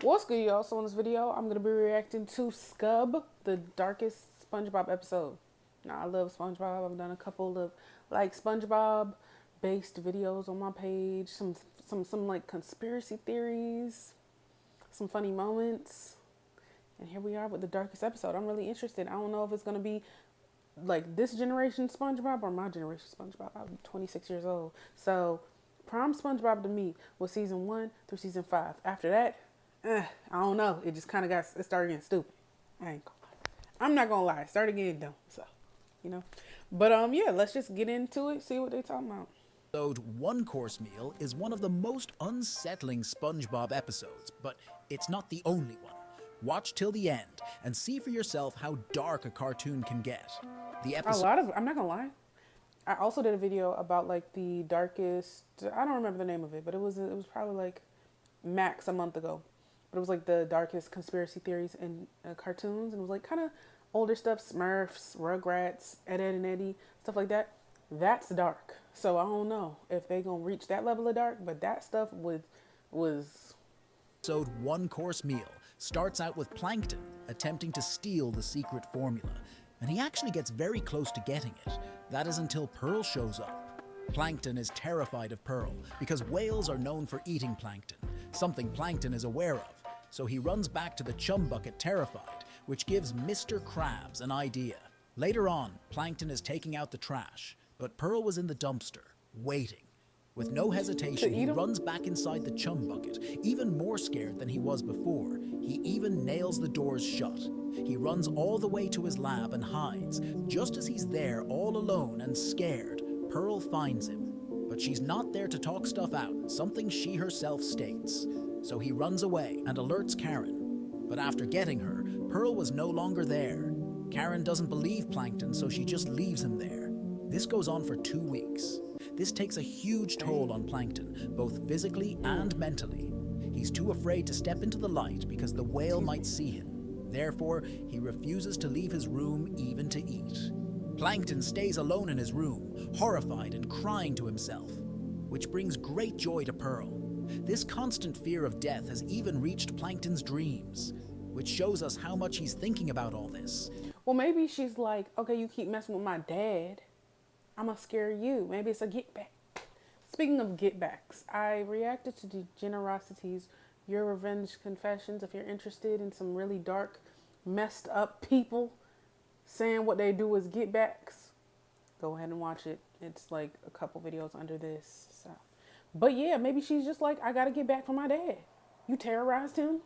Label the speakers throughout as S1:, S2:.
S1: What's good, y'all? So in this video, I'm gonna be reacting to Scub, the darkest SpongeBob episode. Now, I love SpongeBob. I've done a couple of like SpongeBob-based videos on my page. Some like conspiracy theories, some funny moments, and here we are with the darkest episode. I'm really interested. I don't know if it's gonna be like this generation SpongeBob or my generation SpongeBob. I'm 26 years old, so prime SpongeBob to me was season 1 through season 5. After that, I don't know. It just kind of it started getting stupid. I'm not gonna lie. It started getting dumb. So, you know. But yeah, let's just get into it. See what they talking about.
S2: Episode One Course Meal is one of the most unsettling SpongeBob episodes, but it's not the only one. Watch till the end and see for yourself how dark a cartoon can get. The episode.
S1: I'm not gonna lie. I also did a video about like the darkest. I don't remember the name of it, but it was probably like max a month ago. But it was like the darkest conspiracy theories in cartoons, and it was like kind of older stuff, Smurfs, Rugrats, Ed, Ed and Eddie, stuff like that. That's dark. So I don't know if they gonna reach that level of dark, but that stuff was.
S2: Episode One Course Meal starts out with Plankton attempting to steal the secret formula, and he actually gets very close to getting it. That is until Pearl shows up. Plankton is terrified of Pearl because whales are known for eating plankton, something Plankton is aware of. So he runs back to the chum bucket terrified, which gives Mr. Krabs an idea. Later on, Plankton is taking out the trash, but Pearl was in the dumpster, waiting. With no hesitation, he runs back inside the chum bucket, even more scared than he was before. He even nails the doors shut. He runs all the way to his lab and hides. Just as he's there all alone and scared, Pearl finds him. But she's not there to talk stuff out, something she herself states. So he runs away and alerts Karen. But after getting her, Pearl was no longer there. Karen doesn't believe Plankton, so she just leaves him there. This goes on for 2 weeks. This takes a huge toll on Plankton, both physically and mentally. He's too afraid to step into the light because the whale might see him. Therefore, he refuses to leave his room even to eat. Plankton stays alone in his room, horrified and crying to himself, which brings great joy to Pearl. This constant fear of death has even reached Plankton's dreams, which shows us how much he's thinking about all this.
S1: Well, maybe she's like, okay, you keep messing with my dad, I'm gonna scare you. Maybe it's a get back. Speaking of get backs, I reacted to Degenerosity's Your Revenge Confessions. If you're interested in some really dark, messed up people saying what they do is get backs, go ahead and watch it. It's like a couple videos under this. So, but yeah, maybe she's just like, I gotta get back from my dad. You terrorized him.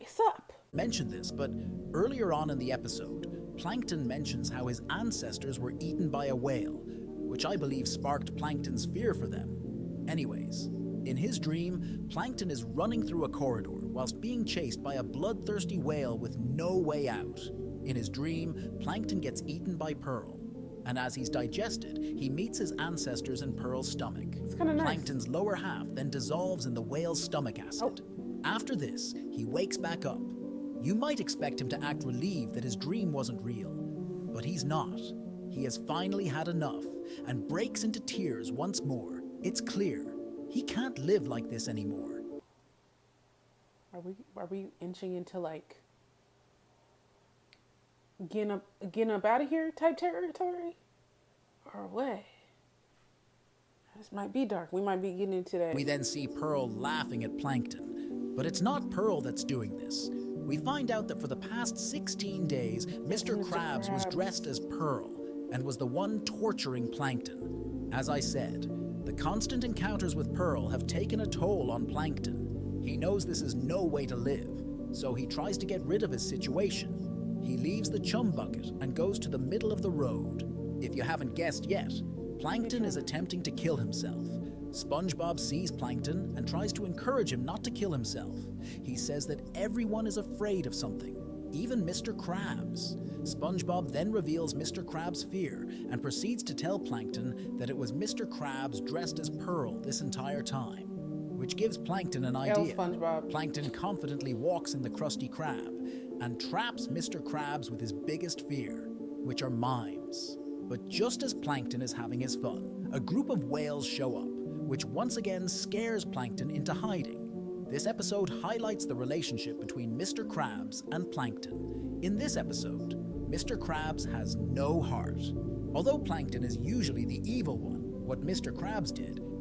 S1: It's up.
S2: Mentioned this, but earlier on in the episode, Plankton mentions how his ancestors were eaten by a whale, which I believe sparked Plankton's fear for them. Anyways, in his dream, Plankton is running through a corridor whilst being chased by a bloodthirsty whale with no way out. In his dream, Plankton gets eaten by Pearl, and as he's digested, he meets his ancestors in Pearl's stomach.
S1: It's kind of nice.
S2: Plankton's lower half then dissolves in the whale's stomach acid. After this, he wakes back up. You might expect him to act relieved that his dream wasn't real, but he's not. He has finally had enough and breaks into tears once more. It's clear he can't live like this anymore.
S1: Are we inching into like getting up out of here type territory, or what? This might be dark. We might be getting into that.
S2: We then see Pearl laughing at Plankton, but it's not Pearl that's doing this. We find out that for the past 16 days, Mr. Krabs was dressed as Pearl and was the one torturing Plankton. As I said, the constant encounters with Pearl have taken a toll on Plankton. He knows this is no way to live, so he tries to get rid of his situation. He leaves the chum bucket and goes to the middle of the road. If you haven't guessed yet, Plankton is attempting to kill himself. SpongeBob sees Plankton and tries to encourage him not to kill himself. He says that everyone is afraid of something, even Mr. Krabs. SpongeBob then reveals Mr. Krabs' fear and proceeds to tell Plankton that it was Mr. Krabs dressed as Pearl this entire time, which gives Plankton an idea. Plankton confidently walks in the Krusty Krab and traps Mr. Krabs with his biggest fear, which are mimes. But just as Plankton is having his fun, a group of whales show up, which once again scares Plankton into hiding. This episode highlights the relationship between Mr. Krabs and Plankton. In this episode, Mr. Krabs has no heart. Although Plankton is usually the evil one, what Mr. Krabs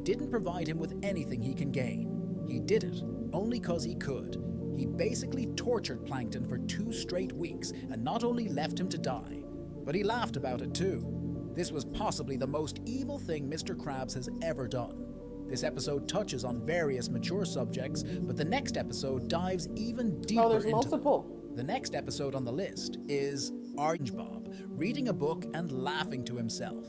S2: didn't provide him with anything he can gain. He did it only 'cause he could. He basically tortured Plankton for 2 straight weeks and not only left him to die, but he laughed about it too. This was possibly the most evil thing Mr. Krabs has ever done. This episode touches on various mature subjects, but the next episode dives even deeper
S1: there's
S2: into
S1: multiple.
S2: them. The next episode on the list is SpongeBob reading a book and laughing to himself.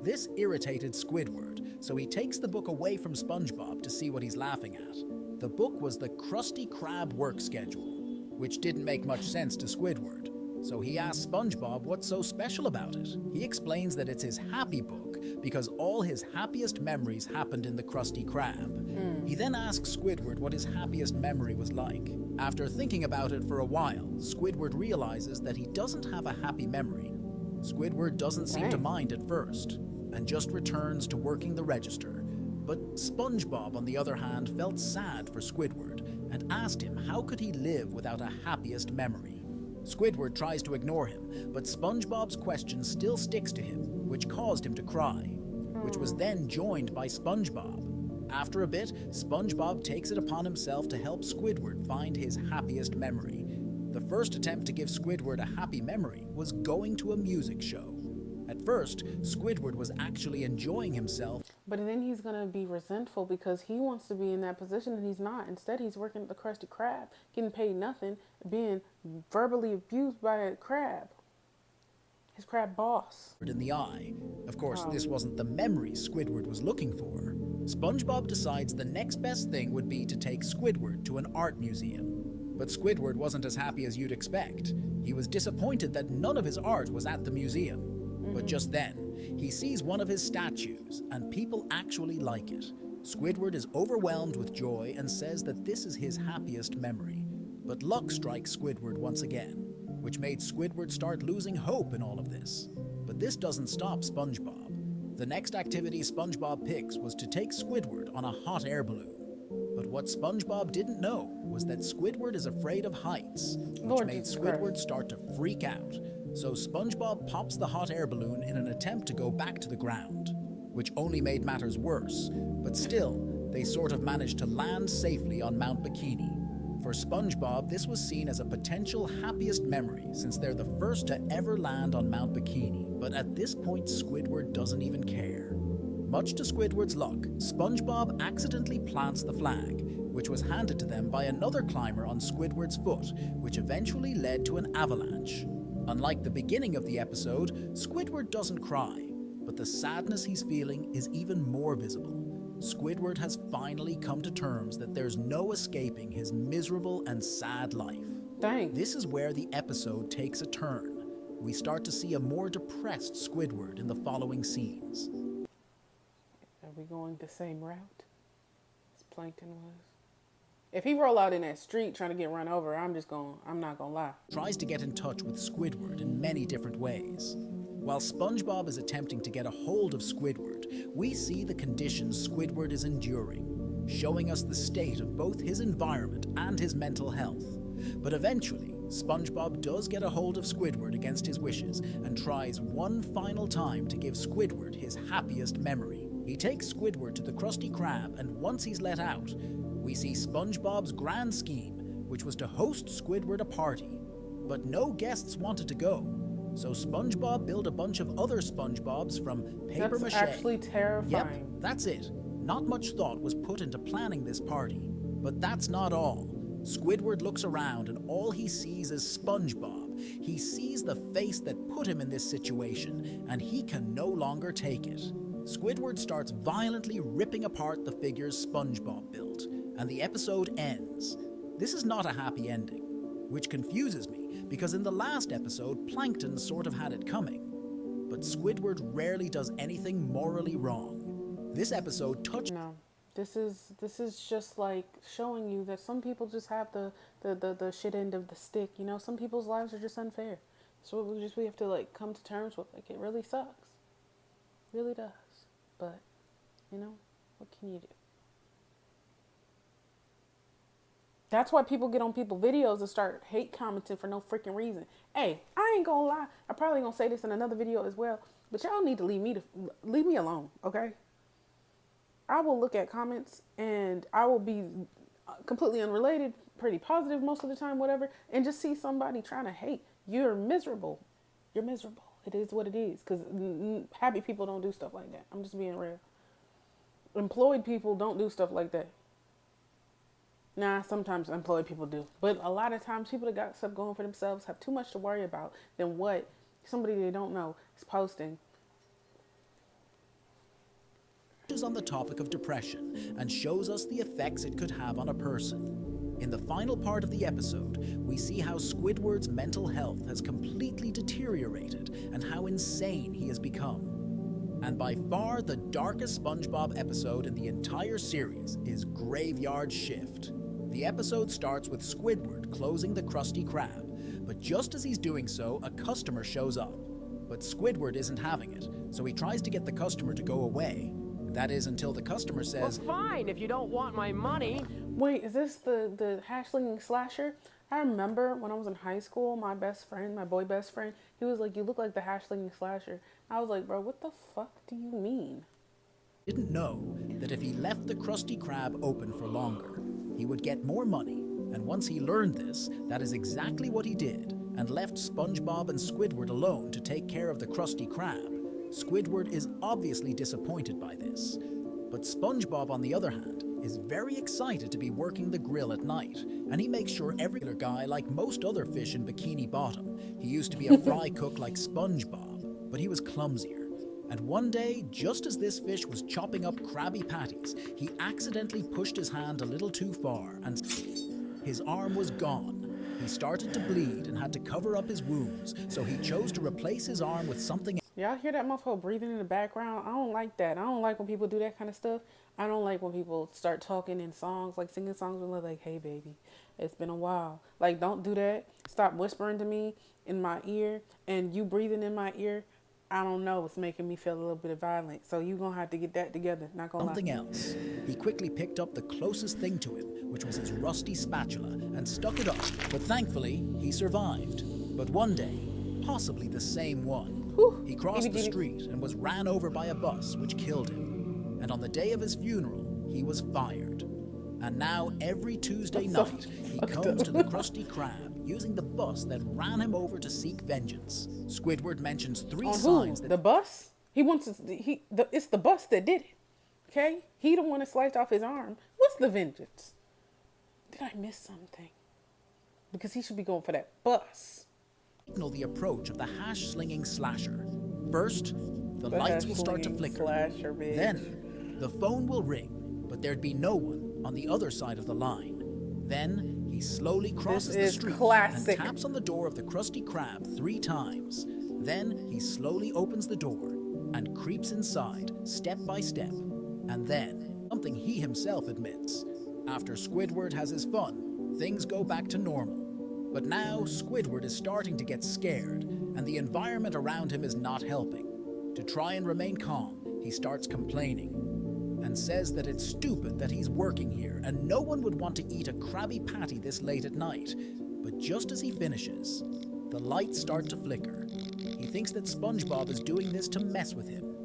S2: This irritated Squidward, so he takes the book away from SpongeBob to see what he's laughing at. The book was the Krusty Krab work schedule, which didn't make much sense to Squidward. So he asks SpongeBob what's so special about it. He explains that it's his happy book because all his happiest memories happened in the Krusty Krab. He then asks Squidward what his happiest memory was like. After thinking about it for a while, Squidward realizes that he doesn't have a happy memory. Squidward doesn't seem to mind at first, and just returns to working the register. But SpongeBob, on the other hand, felt sad for Squidward and asked him how could he live without a happiest memory. Squidward tries to ignore him, but SpongeBob's question still sticks to him, which caused him to cry, which was then joined by SpongeBob. After a bit, SpongeBob takes it upon himself to help Squidward find his happiest memory. The first attempt to give Squidward a happy memory was going to a music show. At first, Squidward was actually enjoying himself.
S1: But then he's going to be resentful because he wants to be in that position and he's not. Instead, he's working at the Krusty Krab, getting paid nothing, being verbally abused by a crab. His crab boss.
S2: In the eye. Of course, this wasn't the memory Squidward was looking for. SpongeBob decides the next best thing would be to take Squidward to an art museum. But Squidward wasn't as happy as you'd expect. He was disappointed that none of his art was at the museum. But just then, he sees one of his statues, and people actually like it. Squidward is overwhelmed with joy and says that this is his happiest memory. But luck strikes Squidward once again, which made Squidward start losing hope in all of this. But this doesn't stop SpongeBob. The next activity SpongeBob picks was to take Squidward on a hot air balloon. But what SpongeBob didn't know was that Squidward is afraid of heights, which made Squidward start to freak out. So SpongeBob pops the hot air balloon in an attempt to go back to the ground, which only made matters worse. But still, they sort of managed to land safely on Mount Bikini. For SpongeBob, this was seen as a potential happiest memory since they're the first to ever land on Mount Bikini. But at this point, Squidward doesn't even care. Much to Squidward's luck, SpongeBob accidentally plants the flag, which was handed to them by another climber on Squidward's foot, which eventually led to an avalanche. Unlike the beginning of the episode, Squidward doesn't cry, but the sadness he's feeling is even more visible. Squidward has finally come to terms that there's no escaping his miserable and sad life.
S1: Dang.
S2: This is where the episode takes a turn. We start to see a more depressed Squidward in the following scenes.
S1: Are we going the same route as Plankton was? If he roll out in that street trying to get run over, I'm not gonna lie.
S2: Tries to get in touch with Squidward in many different ways. While SpongeBob is attempting to get a hold of Squidward, we see the conditions Squidward is enduring, showing us the state of both his environment and his mental health. But eventually, SpongeBob does get a hold of Squidward against his wishes and tries one final time to give Squidward his happiest memory. He takes Squidward to the Krusty Krab, and once he's let out, we see SpongeBob's grand scheme, which was to host Squidward a party. But no guests wanted to go, so SpongeBob built a bunch of other SpongeBobs from paper mache.
S1: That's actually terrifying.
S2: Yep, that's it. Not much thought was put into planning this party. But that's not all. Squidward looks around and all he sees is SpongeBob. He sees the face that put him in this situation, and he can no longer take it. Squidward starts violently ripping apart the figures SpongeBob built, and the episode ends. This is not a happy ending, which confuses me because in the last episode, Plankton sort of had it coming. But Squidward rarely does anything morally wrong. This episode touched...
S1: No, this is just like showing you that some people just have the shit end of the stick. You know, some people's lives are just unfair. So we have to like come to terms with. Like, it really sucks. It really does. But, you know, what can you do? That's why people get on people's videos and start hate commenting for no freaking reason. Hey, I ain't gonna lie. I probably gonna say this in another video as well, but y'all need to leave me alone, okay? I will look at comments and I will be completely unrelated, pretty positive most of the time, whatever, and just see somebody trying to hate. You're miserable. You're miserable. It is what it is. Because happy people don't do stuff like that. I'm just being real. Employed people don't do stuff like that. Nah, sometimes employed people do. But a lot of times people that got stuff going for themselves have too much to worry about than what somebody they don't know is posting.
S2: Is on the topic of depression and shows us the effects it could have on a person. In the final part of the episode, we see how Squidward's mental health has completely deteriorated and how insane he has become. And by far the darkest SpongeBob episode in the entire series is Graveyard Shift. The episode starts with Squidward closing the Krusty Krab, but just as he's doing so, a customer shows up. But Squidward isn't having it, so he tries to get the customer to go away. That is until the customer says,
S3: "Well, fine, if you don't want my money."
S1: Wait, is this the hashling slasher? I remember when I was in high school, my best friend, my boy best friend, he was like, "You look like the hashling slasher." I was like, bro, what the fuck do you mean?
S2: Didn't know that if he left the Krusty Krab open for longer, he would get more money. And once he learned this, that is exactly what he did, and left SpongeBob and Squidward alone to take care of the Krusty Krab. Squidward is obviously disappointed by this. But SpongeBob, on the other hand, is very excited to be working the grill at night, and he makes sure every other guy, like most other fish in Bikini Bottom, he used to be a fry cook like SpongeBob, but he was clumsier. And one day, just as this fish was chopping up Krabby Patties, he accidentally pushed his hand a little too far, and his arm was gone. He started to bleed and had to cover up his wounds, so he chose to replace his arm with something.
S1: Y'all hear that motherfucker breathing in the background? I don't like that. I don't like when people do that kind of stuff. I don't like when people start talking in songs, like singing songs and like, "Hey baby, it's been a while." Like, don't do that. Stop whispering to me in my ear, and you breathing in my ear, I don't know, it's making me feel a little bit violent. So you gonna have to get that together. Not gonna
S2: Something
S1: lie.
S2: else. He quickly picked up the closest thing to him, which was his rusty spatula, and stuck it up. But thankfully, he survived. But one day, possibly the same one, he crossed the street and was ran over by a bus, which killed him. And on the day of his funeral, he was fired. And now every Tuesday night, he comes to the Krusty Krab using the bus that ran him over to seek vengeance. Squidward mentions three signs that
S1: the bus. He wants to, it's the bus that did it. Okay, he the one that sliced off his arm. What's the vengeance? Did I miss something? Because he should be going for that bus.
S2: signal the approach of the hash-slinging slasher. First, the lights will start to flicker. Then, the phone will ring, but there'd be no one on the other side of the line. Then, he slowly crosses the street and taps on the door of the Krusty Krab 3 times. Then, he slowly opens the door and creeps inside, step by step. And then, something he himself admits. After Squidward has his fun, things go back to normal. But now, Squidward is starting to get scared, and the environment around him is not helping. To try and remain calm, he starts complaining, and says that it's stupid that he's working here, and no one would want to eat a Krabby Patty this late at night. But just as he finishes, the lights start to flicker. He thinks that SpongeBob is doing this to mess with him.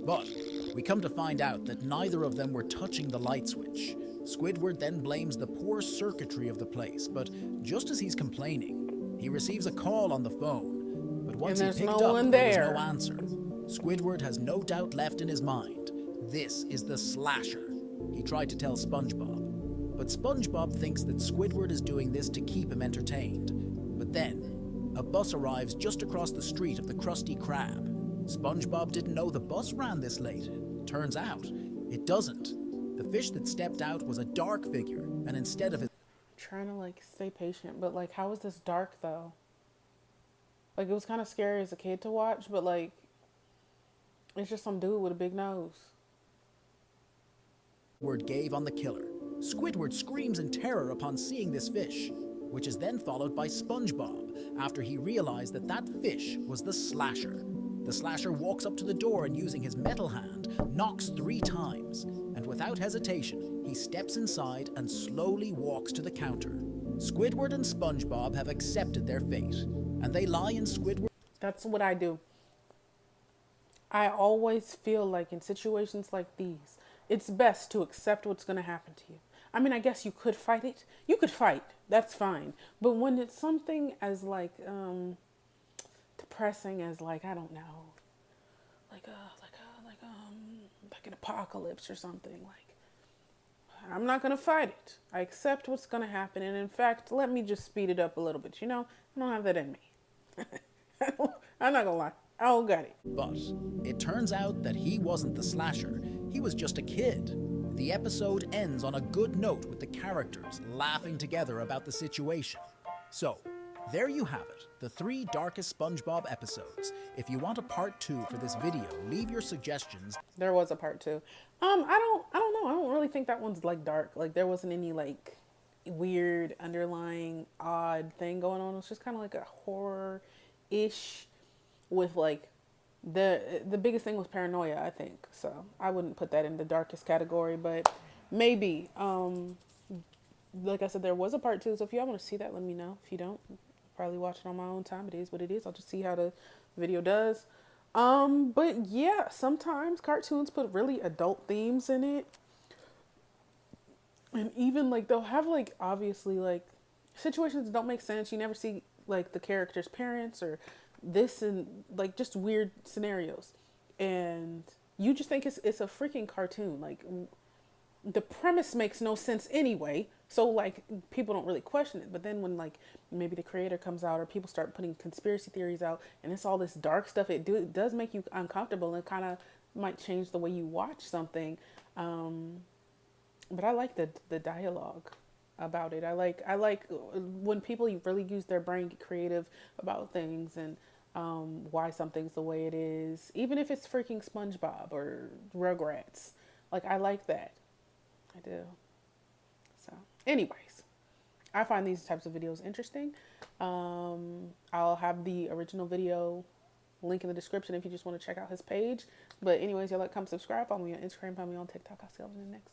S2: But we come to find out that neither of them were touching the light switch. Squidward then blames the poor circuitry of the place, but just as he's complaining, he receives a call on the phone. But once he picked up, there was no answer. Squidward has no doubt left in his mind. This is the slasher. He tried to tell SpongeBob, but SpongeBob thinks that Squidward is doing this to keep him entertained. But then, a bus arrives just across the street of the Krusty Krab. SpongeBob didn't know the bus ran this late. Turns out, it doesn't. The fish that stepped out was a dark figure, and instead of his...
S1: Trying to, like, stay patient, but, like, how is this dark, though? Like, it was kind of scary as a kid to watch, but, like, it's just some dude with a big nose.
S2: Word gave on the killer. Squidward screams in terror upon seeing this fish, which is then followed by SpongeBob, after he realized that that fish was the slasher. The slasher walks up to the door and, using his metal hand, knocks 3 times. And without hesitation, he steps inside and slowly walks to the counter. Squidward and SpongeBob have accepted their fate, and they lie in Squidward.
S1: That's what I do. I always feel like in situations like these, it's best to accept what's going to happen to you. I mean, I guess you could fight it. You could fight. That's fine. But when it's something as like depressing as like, I don't know, like an apocalypse or something, like, I'm not going to fight it. I accept what's going to happen. And in fact, let me just speed it up a little bit. You know, I don't have that in me. I'm not going to lie. I don't got it.
S2: But it turns out that he wasn't the slasher. He was just a kid. The episode ends on a good note with the characters laughing together about the situation. So, there you have it, the 3 darkest SpongeBob episodes. If you want a part 2 for this video, leave your suggestions.
S1: There was a part 2. I don't know. I don't really think that one's like dark. Like there wasn't any like weird underlying odd thing going on. It was just kind of like a horror-ish with like the biggest thing was paranoia, I think. So I wouldn't put that in the darkest category, but maybe. Like I said, there was a part 2. So if y'all want to see that, let me know. If you don't, probably watch it on my own time. It is what it is. I'll just see how the video does. But yeah, sometimes cartoons put really adult themes in it. And even like they'll have like obviously like situations that don't make sense. You never see like the character's parents or this and like just weird scenarios. And you just think it's a freaking cartoon. Like the premise makes no sense anyway. So like people don't really question it. But then when like maybe the creator comes out or people start putting conspiracy theories out and it's all this dark stuff, it does make you uncomfortable and kind of might change the way you watch something. But I like the dialogue about it. I like when people really use their brain, get creative about things and why something's the way it is, even if it's freaking SpongeBob or Rugrats. Like I like that. I do. So, anyways, I find these types of videos interesting. I'll have the original video link in the description if you just want to check out his page. But anyways, y'all like, comment, subscribe, follow me on Instagram, follow me on TikTok. I'll see you in the next